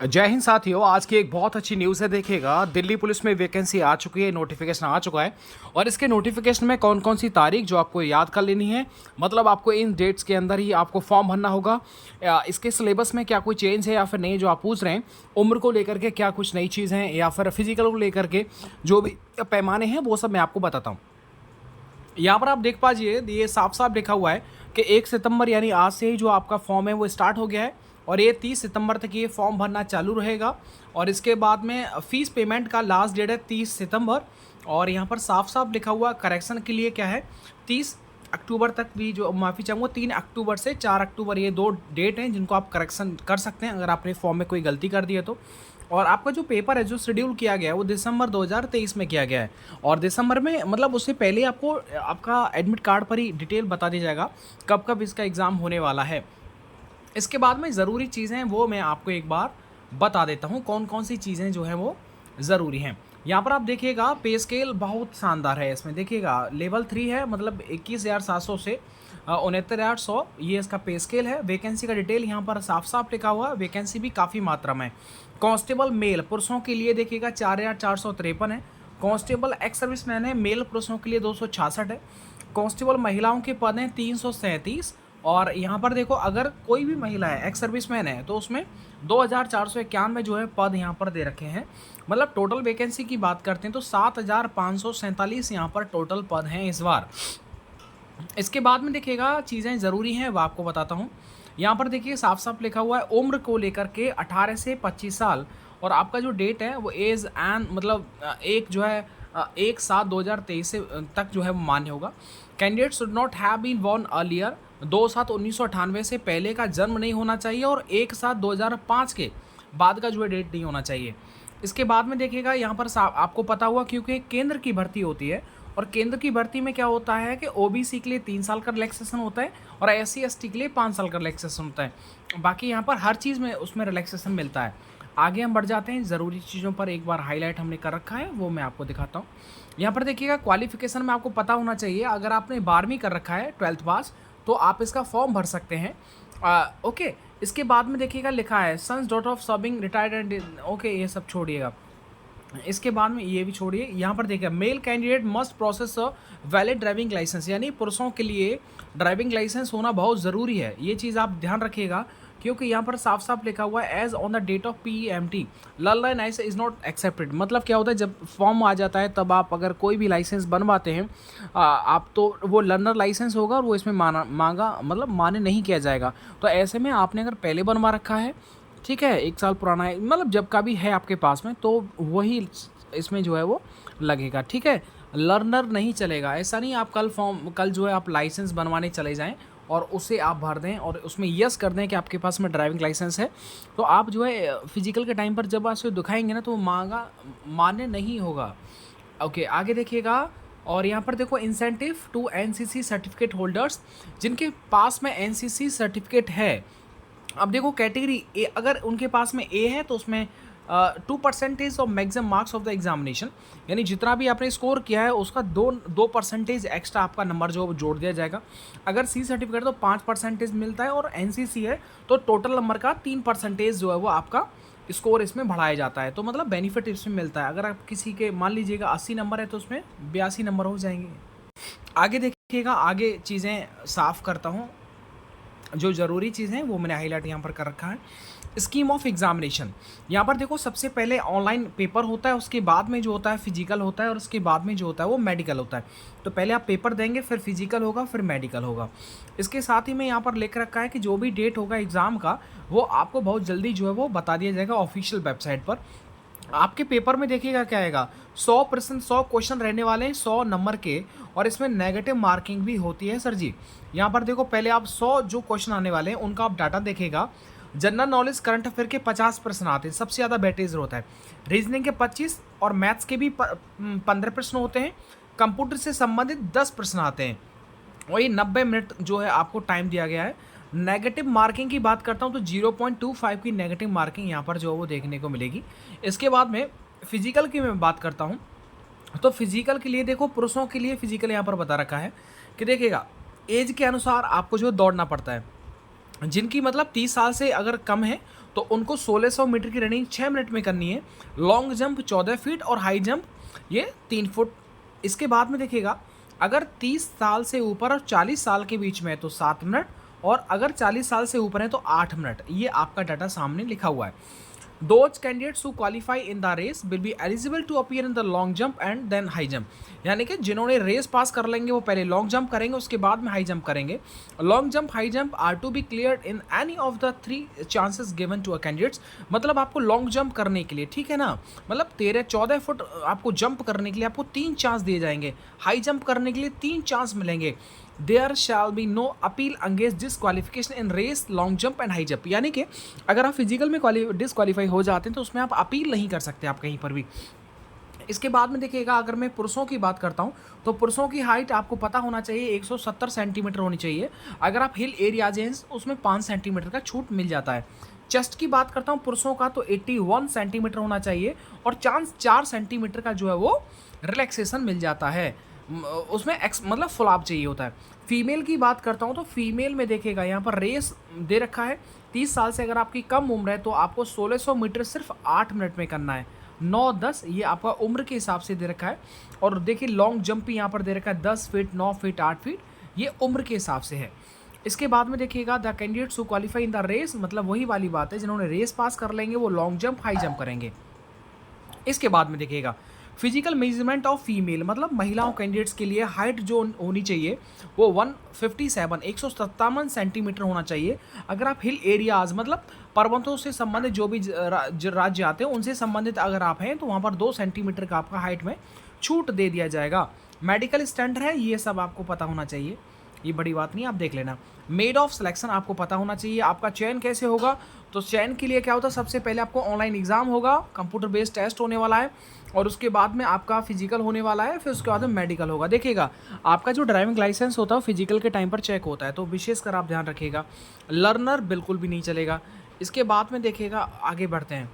जय हिंद साथियों। आज की एक बहुत अच्छी न्यूज़ है। देखिएगा, दिल्ली पुलिस में वैकेंसी आ चुकी है, नोटिफिकेशन आ चुका है। और इसके नोटिफिकेशन में कौन कौन सी तारीख जो आपको याद कर लेनी है, मतलब आपको इन डेट्स के अंदर ही आपको फॉर्म भरना होगा। इसके सिलेबस में क्या कोई चेंज है या फिर नहीं, जो आप पूछ रहे हैं उम्र को लेकर के क्या कुछ नई चीज़ हैं, या फिर फिजिकल को लेकर के जो भी पैमाने हैं वो सब मैं आपको बताता हूँ। यहाँ पर आप देख पाजिए, ये साफ साफ लिखा हुआ है कि 1 सितंबर यानी आज से ही जो आपका फॉर्म है वो स्टार्ट हो गया है, और ये 30 सितंबर तक ये फॉर्म भरना चालू रहेगा। और इसके बाद में फ़ीस पेमेंट का लास्ट डेट है 30 सितंबर। और यहाँ पर साफ साफ लिखा हुआ करेक्शन के लिए क्या है, 30 अक्टूबर तक भी, जो माफ़ी चाहूँगा 3 अक्टूबर से 4 अक्टूबर, ये 2 डेट हैं जिनको आप करेक्शन कर सकते हैं अगर आपने फॉर्म में कोई गलती कर दी है तो। और आपका जो पेपर है जो शेड्यूल किया गया है वो दिसंबर 2023 में किया गया है। और दिसंबर में मतलब उससे पहले आपको आपका एडमिट कार्ड पर ही डिटेल बता दिया जाएगा कब कब इसका एग्ज़ाम होने वाला है। इसके बाद में ज़रूरी चीज़ें वो मैं आपको एक बार बता देता हूँ, कौन कौन सी चीज़ें जो हैं वो ज़रूरी हैं। यहाँ पर आप देखिएगा, पे स्केल बहुत शानदार है। इसमें देखिएगा लेवल 3 है, मतलब 21,700 से 69,800, ये इसका पे स्केल है। वैकेंसी का डिटेल यहाँ पर साफ साफ लिखा हुआ है। वैकेंसी भी काफ़ी मात्रा में। कांस्टेबल मेल पुरुषों के लिए देखिएगा 4,453 है। कांस्टेबल एक्स सर्विसमैन है, मेल पुरुषों के लिए 266 है। कांस्टेबल महिलाओं के पद हैं 337। और यहाँ पर देखो, अगर कोई भी महिला है एक्स सर्विसमैन है तो उसमें 2,491 जो है पद यहाँ पर दे रखे हैं। मतलब टोटल वैकेंसी की बात करते हैं तो 7,547 यहाँ पर टोटल पद हैं इस बार। इसके बाद में देखिएगा, चीज़ें ज़रूरी हैं वो आपको बताता हूँ। यहाँ पर देखिए साफ साफ लिखा हुआ है उम्र को लेकर के 18 से 25 साल। और आपका जो डेट है वो एज एंड मतलब एक जो है 1/7/2023 से तक जो है वो मान्य होगा। Candidate should not have been born earlier, 2/7/1998 से पहले का जन्म नहीं होना चाहिए, और 1/7/2005 के बाद का जो है डेट नहीं होना चाहिए। इसके बाद में देखिएगा, यहाँ पर आपको पता हुआ क्योंकि केंद्र की भर्ती होती है, और केंद्र की भर्ती में क्या होता है कि ओबीसी के लिए 3 साल का रिलैक्सेशन होता है, और एससी एसटी के लिए 5 साल का रिलैक्सेशन होता है। बाकी यहाँ पर हर चीज़ में उसमें रिलैक्सेशन मिलता है। आगे हम बढ़ जाते हैं, ज़रूरी चीज़ों पर एक बार हाईलाइट हमने कर रखा है, वो मैं आपको दिखाता हूँ। यहाँ पर देखिएगा, क्वालिफिकेशन में आपको पता होना चाहिए, अगर आपने 12वीं कर रखा है 12th पास तो आप इसका फॉर्म भर सकते हैं। ओके। इसके बाद में देखिएगा लिखा है sons daughter of serving retired and, okay ये सब छोड़िएगा। इसके बाद में ये भी छोड़िए। यहाँ पर देखिए, male candidate must process a valid driving licence, यानी पुरुषों के लिए ड्राइविंग लाइसेंस होना बहुत ज़रूरी है। ये चीज़ आप ध्यान रखिएगा, क्योंकि यहाँ पर साफ साफ लिखा हुआ है age on the date of PEMT learner licence is not accepted. मतलब क्या होता है, जब फॉर्म आ जाता है तब आप अगर कोई भी लाइसेंस बनवाते हैं आप, तो वो लर्नर लाइसेंस होगा और वो इसमें मान्य नहीं किया जाएगा। तो ऐसे में आपने अगर पहले बनवा रखा है, ठीक है, 1 साल पुराना है, मतलब जब का भी है आपके पास में, तो वही इसमें जो है वो लगेगा। ठीक है, लर्नर नहीं चलेगा। ऐसा नहीं आप कल जो है आप लाइसेंस बनवाने चले जाएं और उसे आप भर दें और उसमें यस कर दें कि आपके पास में ड्राइविंग लाइसेंस है, तो आप जो है फिजिकल के टाइम पर जब आप उसे दिखाएंगे ना, तो वो मान्य नहीं होगा। ओके, आगे देखिएगा। और यहाँ पर देखो, incentive to NCC certificate holders, जिनके पास में NCC सर्टिफिकेट है। अब देखो, कैटेगरी ए अगर उनके पास में ए है तो उसमें 2% of maximum marks of the examination, यानी जितना भी आपने स्कोर किया है उसका 2% एक्स्ट्रा आपका नंबर जो जोड़ दिया जाएगा। अगर सी सर्टिफिकेट तो 5% मिलता है, और NCC है तो टोटल नंबर का 3% जो है वो आपका स्कोर इसमें बढ़ाया जाता है। तो मतलब बेनिफिट इसमें मिलता है। अगर आप किसी के मान लीजिएगा 80 नंबर है तो उसमें 82 नंबर हो जाएंगे। आगे देखिएगा, आगे चीज़ें साफ करता हूँ। जो ज़रूरी चीज़ें वो मैंने हाईलाइट यहाँ पर कर रखा है। स्कीम ऑफ एग्जामिनेशन, यहाँ पर देखो, सबसे पहले ऑनलाइन पेपर होता है, उसके बाद में जो होता है फिजिकल होता है, और उसके बाद में जो होता है वो मेडिकल होता है। तो पहले आप पेपर देंगे, फिर फिजिकल होगा, फिर मेडिकल होगा। इसके साथ ही में यहाँ पर लिख रखा है कि जो भी डेट होगा एग्ज़ाम का वो आपको बहुत जल्दी जो है वो बता दिया जाएगा ऑफिशियल वेबसाइट पर। आपके पेपर में देखिएगा क्या आएगा, 100% 100 क्वेश्चन रहने वाले हैं, 100 नंबर के, और इसमें नेगेटिव मार्किंग भी होती है सर जी। यहाँ पर देखो, पहले आप 100 जो क्वेश्चन आने वाले हैं उनका आप डाटा देखेगा। जनरल नॉलेज करंट अफेयर के 50 प्रश्न आते हैं, सबसे ज़्यादा वेटेज होता है। रीजनिंग के 25 और मैथ्स के भी 15 प्रश्न होते हैं। कंप्यूटर से संबंधित 10 प्रश्न आते हैं। वही 90 मिनट जो है आपको टाइम दिया गया है। नेगेटिव मार्किंग की बात करता हूँ तो 0.25 की नेगेटिव मार्किंग यहाँ पर जो है वो देखने को मिलेगी। इसके बाद में फिजिकल की मैं बात करता हूँ, तो फिजिकल के लिए देखो, पुरुषों के लिए फिजिकल यहाँ पर बता रखा है कि देखिएगा, एज के अनुसार आपको जो दौड़ना पड़ता है। जिनकी मतलब 30 साल से अगर कम है तो उनको 1600 मीटर की रनिंग 6 मिनट में करनी है, लॉन्ग जंप 14 फीट और हाई जंप ये 3 फुट। इसके बाद में देखिएगा अगर 30 साल से ऊपर और 40 साल के बीच में है तो 7 मिनट, और अगर 40 साल से ऊपर है तो 8 मिनट। ये आपका डाटा सामने लिखा हुआ है। Those candidates who qualify in the race will be eligible to appear in the long jump and then high jump। यानी कि जिन्होंने रेस पास कर लेंगे वो पहले लॉन्ग जंप करेंगे, उसके बाद में हाई जंप करेंगे। Long jump, high jump are to be cleared in any of the 3 chances given to a candidates. मतलब आपको लॉन्ग जंप करने के लिए, ठीक है ना, मतलब 13-14 फुट आपको जंप करने के लिए आपको 3 चांस दिए जाएंगे, हाई जंप करने के लिए 3 चांस मिलेंगे। There shall be no appeal against disqualification in race, long jump and high jump. यानी कि अगर आप फिजिकल में डिसक्वालीफाई हो जाते हैं तो उसमें आप अपील नहीं कर सकते आप कहीं पर भी। इसके बाद में देखिएगा अगर मैं पुरुषों की बात करता हूं तो पुरुषों की हाइट आपको पता होना चाहिए 170 सेंटीमीटर होनी चाहिए। अगर आप हिल एरियाज हैं उसमें 5 सेंटीमीटर का छूट मिल जाता है। चेस्ट की बात करता हूं पुरुषों का तो 81 सेंटीमीटर होना चाहिए और 4 सेंटीमीटर का जो है वो रिलैक्सेशन मिल जाता है, उसमें मतलब फुलाव चाहिए होता है। फीमेल की बात करता हूँ तो फीमेल में देखिएगा यहाँ पर रेस दे रखा है 30 साल से अगर आपकी कम उम्र है तो आपको 1600 मीटर सिर्फ 8 मिनट में करना है। 9-10 ये आपका उम्र के हिसाब से दे रखा है। और देखिए लॉन्ग जंप भी यहाँ पर दे रखा है 10 फीट, 9 फीट, 8 फीट, ये उम्र के हिसाब से है। इसके बाद में देखिएगा the candidates who qualify in the race, मतलब वही वाली बात है जिन्होंने रेस पास कर लेंगे वो लॉन्ग जंप, हाई जंप करेंगे। इसके बाद में देखिएगा फिजिकल मेजरमेंट ऑफ फीमेल, मतलब महिलाओं कैंडिडेट्स के लिए हाइट जो होनी चाहिए वो 157 सेंटीमीटर होना चाहिए। अगर आप हिल एरियाज मतलब पर्वतों से संबंधित जो भी राज्य आते हैं उनसे संबंधित अगर आप हैं तो वहाँ पर 2 सेंटीमीटर का आपका हाइट में छूट दे दिया जाएगा। मेडिकल स्टैंडर्ड है ये सब आपको पता होना चाहिए, ये बड़ी बात नहीं, आप देख लेना। मेड ऑफ सिलेक्शन आपको पता होना चाहिए। आपका चयन कैसे होगा तो चयन के लिए क्या होता है, सबसे पहले आपको ऑनलाइन एग्जाम होगा, कंप्यूटर बेस्ड टेस्ट होने वाला है और उसके बाद में आपका फिजिकल होने वाला है, फिर उसके बाद में मेडिकल होगा। देखिएगा आपका जो ड्राइविंग लाइसेंस होता है फिजिकल के टाइम पर चेक होता है, तो विशेषकर आप ध्यान रखिएगा। लर्नर बिल्कुल भी नहीं चलेगा। इसके बाद में देखिएगा आगे बढ़ते हैं,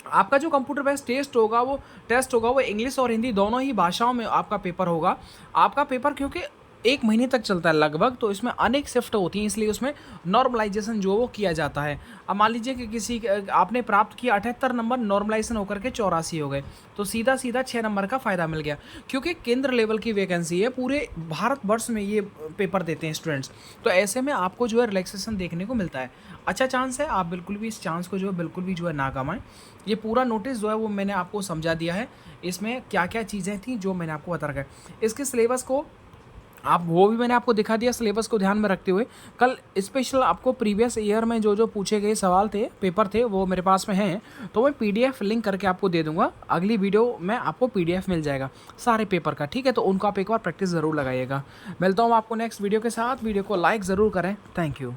आपका जो कंप्यूटर बेस्ड टेस्ट होगा वो इंग्लिश और हिंदी दोनों ही भाषाओं में आपका पेपर होगा। आपका पेपर क्योंकि 1 महीने तक चलता है लगभग, तो इसमें अनेक शिफ्ट होती हैं, इसलिए उसमें नॉर्मलाइजेशन जो वो किया जाता है। अब मान लीजिए कि किसी आपने प्राप्त किया 78 नंबर, नॉर्मलाइजेशन होकर के 84 हो गए, तो सीधा 6 नंबर का फ़ायदा मिल गया। क्योंकि केंद्र लेवल की वैकेंसी है, पूरे भारतवर्ष में ये पेपर देते हैं स्टूडेंट्स, तो ऐसे में आपको जो है रिलैक्सेशन देखने को मिलता है। अच्छा चांस है, आप बिल्कुल भी इस चांस को जो है बिल्कुल भी जो है ना गंवाएं। ये पूरा नोटिस जो है वो मैंने आपको समझा दिया है, इसमें क्या क्या चीज़ें थी जो मैंने आपको बता रखा है। इसके सिलेबस को आप वो भी मैंने आपको दिखा दिया, सिलेबस को ध्यान में रखते हुए। कल स्पेशल आपको प्रीवियस ईयर में जो पूछे गए सवाल थे, पेपर थे, वो मेरे पास में हैं, तो मैं PDF लिंक करके आपको दे दूंगा। अगली वीडियो में आपको PDF मिल जाएगा सारे पेपर का, ठीक है, तो उनको आप एक बार प्रैक्टिस ज़रूर लगाइएगा। मिलता हूँ आपको नेक्स्ट वीडियो के साथ। वीडियो को लाइक ज़रूर करें। Thank you.